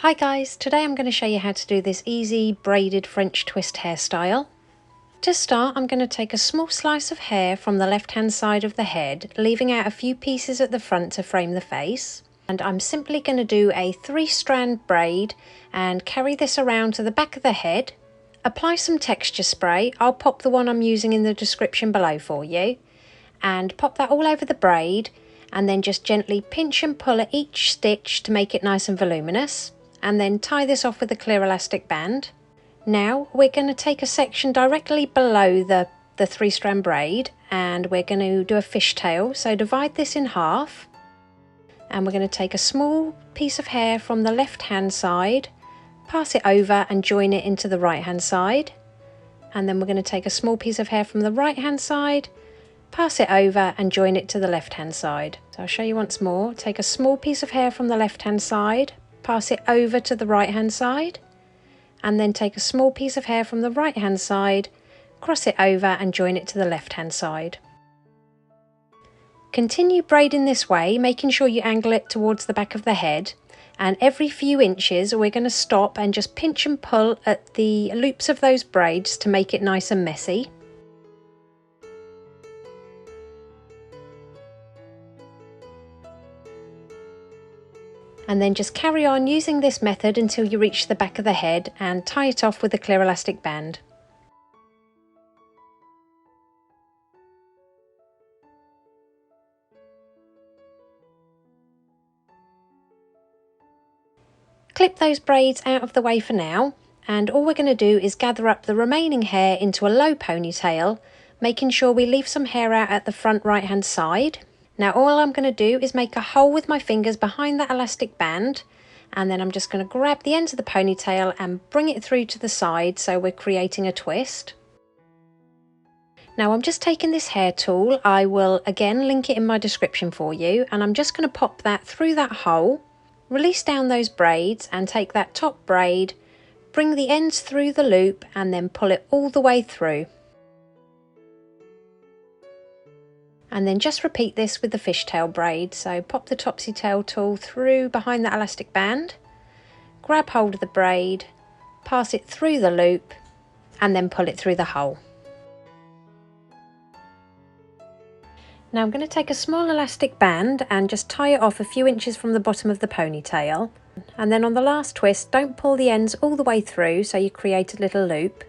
Hi guys, today I'm going to show you how to do this easy braided French twist hairstyle. To start, I'm going to take a small slice of hair from the left hand side of the head, leaving out a few pieces at the front to frame the face. And I'm simply going to do a 3-strand braid and carry this around to the back of the head. Apply some texture spray. I'll pop the one I'm using in the description below for you. And pop that all over the braid, and then just gently pinch and pull at each stitch to make it nice and voluminous. And then tie this off with a clear elastic band. Now we're going to take a section directly below the 3-strand braid, and we're going to do a fishtail. So divide this in half, and we're going to take a small piece of hair from the left hand side, pass it over and join it into the right hand side. And then we're going to take a small piece of hair from the right hand side, pass it over and join it to the left hand side. So I'll show you once more. Take a small piece of hair from the left hand side, pass it over to the right hand side, and then take a small piece of hair from the right hand side, cross it over and join it to the left hand side. Continue braiding this way, making sure you angle it towards the back of the head, and every few inches we're going to stop and just pinch and pull at the loops of those braids to make it nice and messy. And then just carry on using this method until you reach the back of the head and tie it off with a clear elastic band. Clip those braids out of the way for now, and all we're going to do is gather up the remaining hair into a low ponytail, making sure we leave some hair out at the front right hand side. Now all I'm going to do is make a hole with my fingers behind that elastic band, and then I'm just going to grab the ends of the ponytail and bring it through to the side so we're creating a twist. Now I'm just taking this hair tool, I will again link it in my description for you, and I'm just going to pop that through that hole, release down those braids and take that top braid, bring the ends through the loop and then pull it all the way through. And then just repeat this with the fishtail braid. So pop the topsy tail tool through behind that elastic band, grab hold of the braid, pass it through the loop and then pull it through the hole. Now I'm going to take a small elastic band and just tie it off a few inches from the bottom of the ponytail. And then on the last twist, don't pull the ends all the way through so you create a little loop.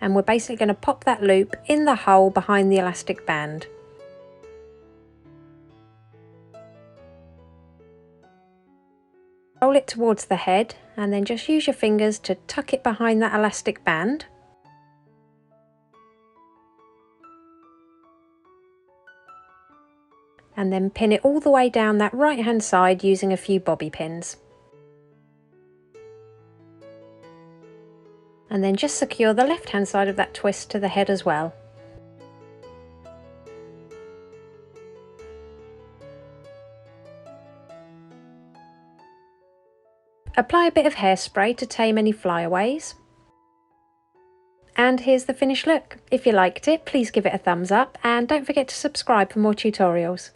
And we're basically going to pop that loop in the hole behind the elastic band. Roll it towards the head and then just use your fingers to tuck it behind that elastic band. And then pin it all the way down that right hand side using a few bobby pins. And then just secure the left hand side of that twist to the head as well. Apply a bit of hairspray to tame any flyaways. And here's the finished look. If you liked it, please give it a thumbs up and don't forget to subscribe for more tutorials.